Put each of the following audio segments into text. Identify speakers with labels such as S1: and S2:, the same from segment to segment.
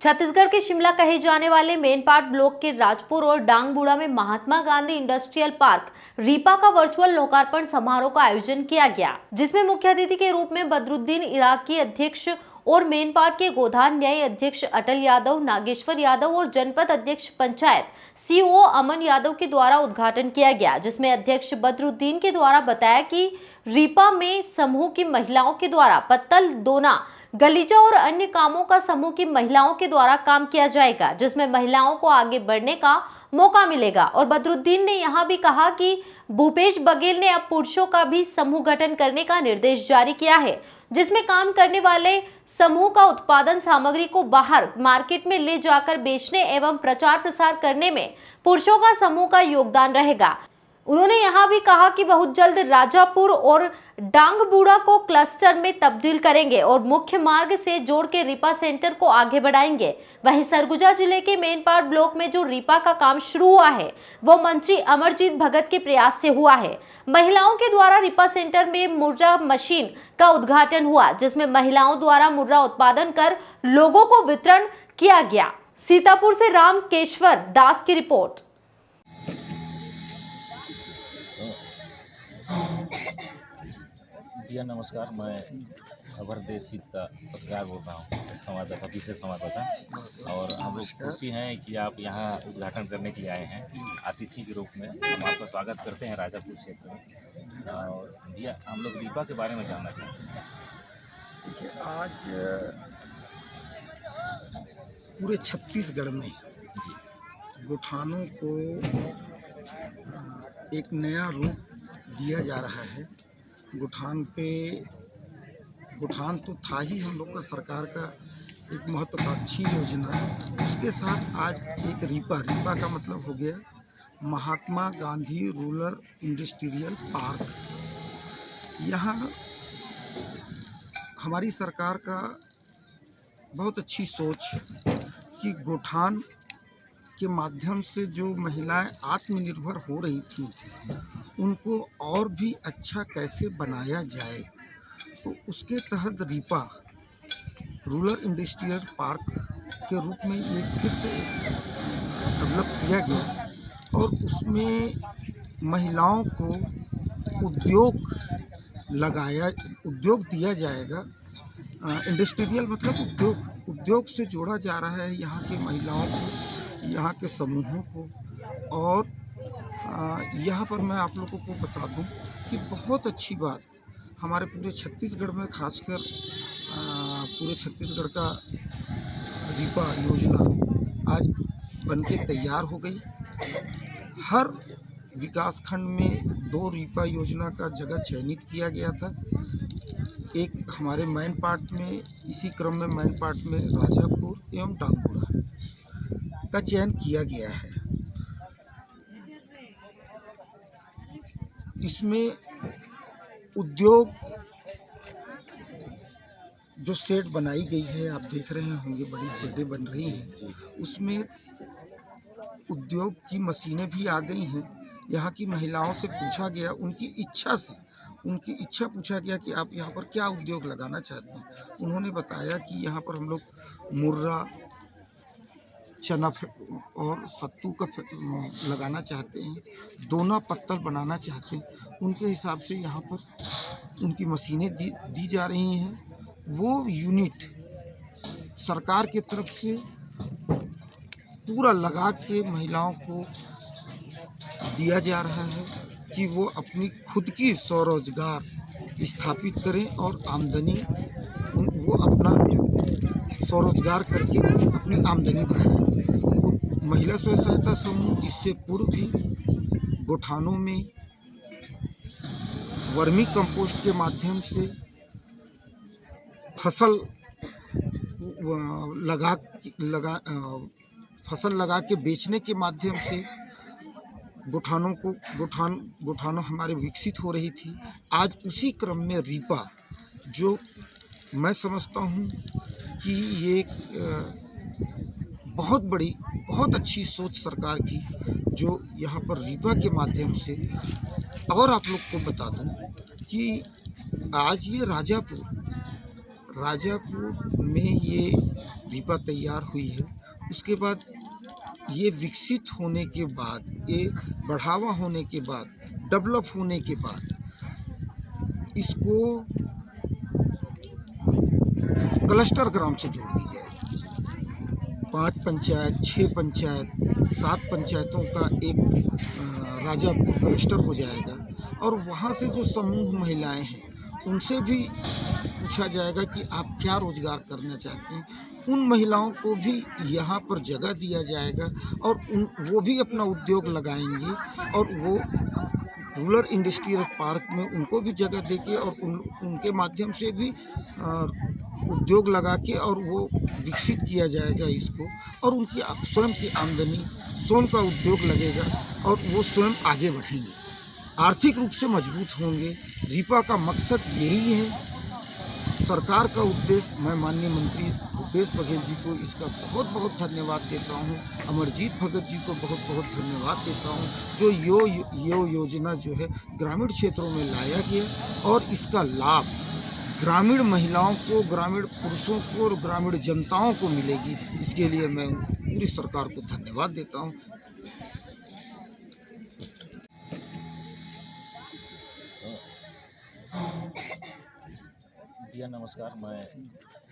S1: छत्तीसगढ़ के शिमला कहे जाने वाले मेनपाट ब्लॉक के राजपुर और डांगबूढ़ा में महात्मा गांधी इंडस्ट्रियल पार्क रीपा का वर्चुअल लोकार्पण समारोह का आयोजन किया गया, जिसमें मुख्य अतिथि के रूप में बदरुद्दीन इराकी अध्यक्ष और मेनपाट के गोधान न्याय अध्यक्ष अटल यादव, नागेश्वर यादव और जनपद अध्यक्ष पंचायत सीओ अमन यादव के द्वारा उद्घाटन किया गया, जिसमें अध्यक्ष बदरुद्दीन के द्वारा बताया कि रीपा में समूह की महिलाओं के द्वारा पत्तल दोना, गलीचा और अन्य कामों का समूह की महिलाओं के द्वारा काम किया जाएगा, जिसमें महिलाओं को आगे बढ़ने का मौका मिलेगा। और बदरुद्दीन ने यहां भी कहा कि भूपेश बघेल ने अब पुरुषों का भी समूह गठन करने का निर्देश जारी किया है, जिसमें काम करने वाले समूह का उत्पादन सामग्री को बाहर मार्केट में ले जाकर बेचने एवं प्रचार प्रसार करने में पुरुषों का समूह का योगदान रहेगा। उन्होंने यहां भी कहा कि बहुत जल्द राजापुर और डांगबूढ़ा को क्लस्टर में तब्दील करेंगे और मुख्य मार्ग से जोड़ के रीपा सेंटर को आगे बढ़ाएंगे। वहीं सरगुजा जिले के मेनपाट ब्लॉक में जो रीपा का काम शुरू हुआ है वो मंत्री अमरजीत भगत के प्रयास से हुआ है। महिलाओं के द्वारा रीपा सेंटर में मुर्रा मशीन का उद्घाटन हुआ, जिसमें महिलाओं द्वारा मुर्रा उत्पादन कर लोगों को वितरण किया गया। सीतापुर से रामकेश्वर दास की रिपोर्ट।
S2: भैया नमस्कार, मैं खबर देश सीट का पत्रकार बोल रहा हूँ, संवाददाता, विशेष संवाददाता। और हम लोग खुशी हैं कि आप यहाँ उद्घाटन करने के लिए आए हैं अतिथि के रूप में। हम आपका स्वागत करते हैं राजापुर क्षेत्र में। और भैया हम लोग रीपा के बारे में जानना चाहते हैं।
S3: देखिए, आज पूरे छत्तीसगढ़ में गोठानों को एक नया रूप दिया जा रहा है। गोठान तो था ही हम लोग का सरकार का एक महत्वाकांक्षी योजना। उसके साथ आज एक रीपा का मतलब हो गया Mahatma Gandhi rural industrial park. यहाँ हमारी सरकार का बहुत अच्छी सोच कि गोठान के माध्यम से जो महिलाएं आत्मनिर्भर हो रही थीं उनको और भी अच्छा कैसे बनाया जाए, तो उसके तहत रीपा रूरल इंडस्ट्रियल पार्क के रूप में ये फिर से डेवलप किया गया और उसमें महिलाओं को उद्योग दिया जाएगा। इंडस्ट्रियल मतलब उद्योग से जोड़ा जा रहा है यहाँ की महिलाओं को, यहाँ के समूहों को। और यहाँ पर मैं आप लोगों को बता दूं कि बहुत अच्छी बात हमारे पूरे छत्तीसगढ़ में, खासकर पूरे छत्तीसगढ़ का रीपा योजना आज बनके तैयार हो गई। हर विकासखंड में 2 रीपा योजना का जगह चयनित किया गया था। एक हमारे मेनपाट में, इसी क्रम में मेनपाट में राजापुर एवं डांगबूढ़ा का चयन किया गया है। इसमें उद्योग जो शेड बनाई गई है, आप देख रहे होंगे बड़ी शेडें बन रही हैं, उसमें उद्योग की मशीनें भी आ गई हैं। यहाँ की महिलाओं से पूछा गया, उनकी इच्छा पूछा गया कि आप यहाँ पर क्या उद्योग लगाना चाहते हैं। उन्होंने बताया कि यहाँ पर हम लोग मुर्रा, चना और सत्तू का लगाना चाहते हैं, दोना पत्तल बनाना चाहते हैं। उनके हिसाब से यहाँ पर उनकी मशीनें दी जा रही हैं। वो यूनिट सरकार की तरफ से पूरा लगा के महिलाओं को दिया जा रहा है कि वो अपनी खुद की स्वरोजगार स्थापित करें और आमदनी, वो अपना स्वरोजगार करके अपनी आमदनी बढ़ाएं। महिला स्व सहायता समूह इससे पूर्व भी गोठानों में वर्मी कंपोस्ट के माध्यम से फसल लगा के बेचने के माध्यम से गोठानों हमारे विकसित हो रही थी। आज उसी क्रम में रीपा, जो मैं समझता हूँ कि ये बहुत अच्छी सोच सरकार की, जो यहाँ पर रीपा के माध्यम से। और आप लोग को बता दूँ कि आज ये राजापुर में ये रीपा तैयार हुई है। उसके बाद ये विकसित होने के बाद, ये बढ़ावा होने के बाद, डेवलप होने के बाद इसको क्लस्टर ग्राम से जोड़ दी जाएगी। 5 पंचायत, 6 पंचायत, 7 पंचायतों का एक राजापुर क्लस्टर हो जाएगा और वहाँ से जो समूह महिलाएं हैं उनसे भी पूछा जाएगा कि आप क्या रोजगार करना चाहते हैं। उन महिलाओं को भी यहाँ पर जगह दिया जाएगा और वो भी अपना उद्योग लगाएंगे और वो रूरल इंडस्ट्रियल पार्क में उनको भी जगह देके और उनके माध्यम से भी उद्योग लगा के और वो विकसित किया जाएगा इसको, और उनकी स्वयं की आमदनी, स्वयं का उद्योग लगेगा और वो स्वयं आगे बढ़ेंगे, आर्थिक रूप से मजबूत होंगे। रीपा का मकसद यही है। सरकार का उद्देश्य, मैं माननीय मंत्री भूपेश बघेल जी को इसका बहुत बहुत धन्यवाद देता हूँ, अमरजीत भगत जी को बहुत बहुत धन्यवाद देता हूँ, जो यो योजना जो है ग्रामीण क्षेत्रों में लाया गया और इसका लाभ ग्रामीण महिलाओं को, ग्रामीण पुरुषों को और ग्रामीण जनताओं को मिलेगी। इसके लिए मैं पूरी सरकार को धन्यवाद देता हूँ।
S2: भैया नमस्कार, मैं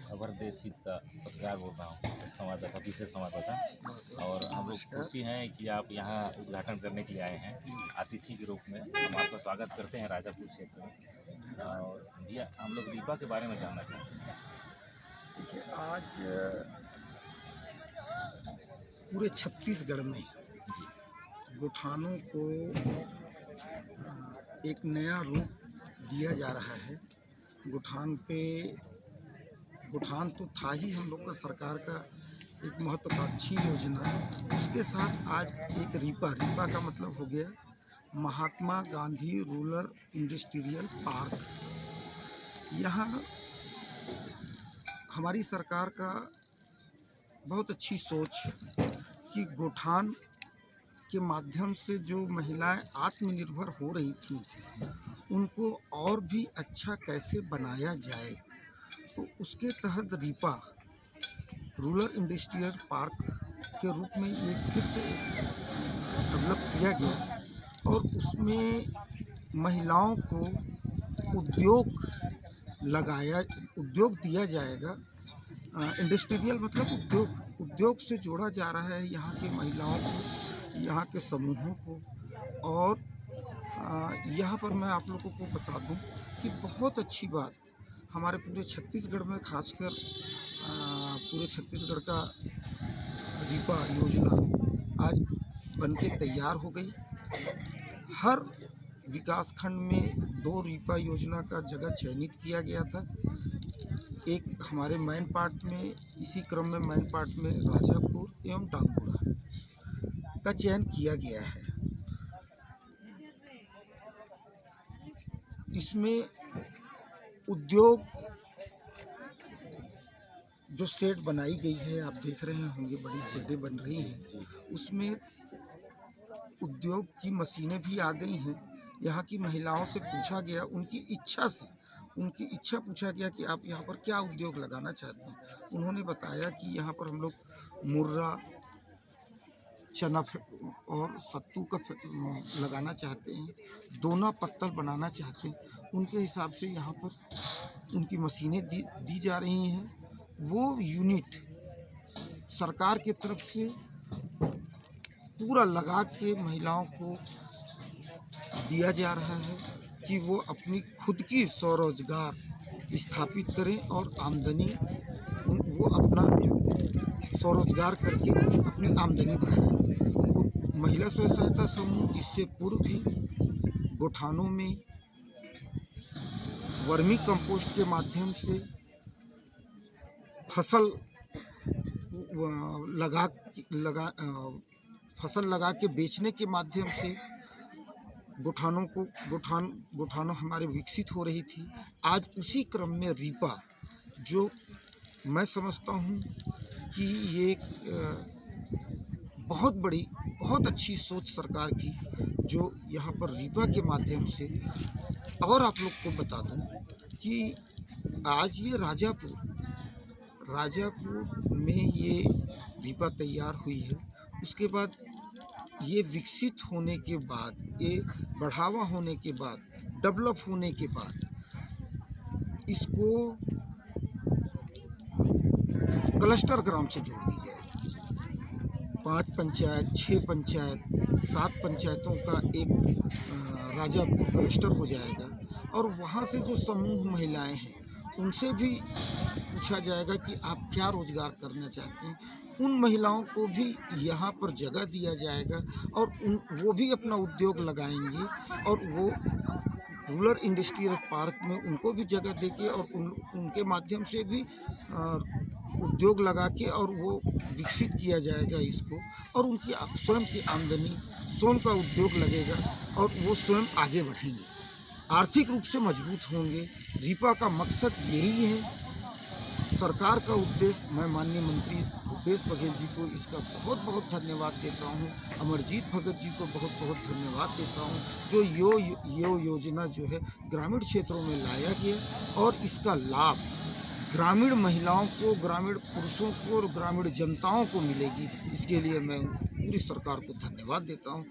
S2: खबर देश सीट का पत्रकार बोल रहा हूँ, संवाददाता, विशेष संवाददाता। और हम लोग खुशी हैं कि आप यहाँ उद्घाटन करने के लिए आए हैं अतिथि के रूप में। हम आपका स्वागत करते हैं राजापुर क्षेत्र में। और भैया हम लोग रीपा के बारे में जानना चाहते हैं।
S3: देखिए, आज पूरे छत्तीसगढ़ में गोठानों को एक नया रूप दिया जा रहा है। गोठान तो था ही हम लोग का सरकार का एक महत्वाकांक्षी योजना। उसके साथ आज एक रीपा का मतलब हो गया Mahatma Gandhi rural industrial park. यहाँ हमारी सरकार का बहुत अच्छी सोच कि गोठान के माध्यम से जो महिलाएं आत्मनिर्भर हो रही थीं उनको और भी अच्छा कैसे बनाया जाए, तो उसके तहत रीपा रूरल इंडस्ट्रियल पार्क के रूप में ये फिर से डेवलप किया गया और उसमें महिलाओं को उद्योग दिया जाएगा। इंडस्ट्रियल मतलब उद्योग से जोड़ा जा रहा है यहाँ की महिलाओं को, यहाँ के समूहों को। और यहाँ पर मैं आप लोगों को बता दूं कि बहुत अच्छी बात, हमारे पूरे छत्तीसगढ़ में, खासकर पूरे छत्तीसगढ़ का रीपा योजना आज बनके तैयार हो गई। हर विकास खंड में 2 रीपा योजना का जगह चयनित किया गया था। एक हमारे मैन पार्ट में, इसी क्रम में मैन पार्ट में राजापुर एवं डांगबुड़ा का चयन किया गया है। इसमें उद्योग जो शेड बनाई गई है, आप देख रहे होंगे बड़ी शेडें बन रही हैं, उसमें उद्योग की मशीनें भी आ गई हैं। यहाँ की महिलाओं से पूछा गया, उनकी इच्छा पूछा गया कि आप यहाँ पर क्या उद्योग लगाना चाहते हैं। उन्होंने बताया कि यहाँ पर हम लोग मुर्रा, चना और सत्तू का लगाना चाहते हैं, दोना पत्तल बनाना चाहते हैं। उनके हिसाब से यहाँ पर उनकी मशीनें दी जा रही हैं। वो यूनिट सरकार की तरफ से पूरा लगा के महिलाओं को दिया जा रहा है कि वो अपनी खुद की स्वरोजगार स्थापित करें और आमदनी, वो अपना स्वरोजगार करके अपनी आमदनी बढ़ाएं। महिला स्व सहायता समूह इससे पूर्व भी गोठानों में वर्मी कंपोस्ट के माध्यम से फसल लगा के बेचने के माध्यम से गोठानों हमारे विकसित हो रही थी। आज उसी क्रम में रीपा, जो मैं समझता हूँ कि ये एक बहुत अच्छी सोच सरकार की, जो यहाँ पर रीपा के माध्यम से। और आप लोग को बता दूं कि आज ये राजापुर में ये रीपा तैयार हुई है। उसके बाद ये विकसित होने के बाद, ये बढ़ावा होने के बाद, डेवलप होने के बाद इसको क्लस्टर ग्राम से जोड़ दी जाए। 5 पंचायत, 6 पंचायत, 7 पंचायतों का एक राजापुर क्लस्टर हो जाएगा और वहाँ से जो समूह महिलाएं हैं उनसे भी पूछा जाएगा कि आप क्या रोजगार करना चाहते हैं। उन महिलाओं को भी यहाँ पर जगह दिया जाएगा और वो भी अपना उद्योग लगाएंगी और वो रूरल इंडस्ट्रियल पार्क में उनको भी जगह देके और उनके माध्यम से भी उद्योग लगा के और वो विकसित किया जाएगा इसको, और उनकी स्वयं की आमदनी, स्वयं का उद्योग लगेगा और वो स्वयं आगे बढ़ेंगे, आर्थिक रूप से मजबूत होंगे। रीपा का मकसद यही है। सरकार का उद्देश्य, मैं माननीय मंत्री भूपेश बघेल जी को इसका बहुत बहुत धन्यवाद देता हूँ, अमरजीत भगत जी को बहुत बहुत धन्यवाद देता हूँ, जो यो योजना जो है ग्रामीण क्षेत्रों में लाया गया और इसका लाभ ग्रामीण महिलाओं को, ग्रामीण पुरुषों को और ग्रामीण जनताओं को मिलेगी। इसके लिए मैं पूरी सरकार को धन्यवाद देता हूँ।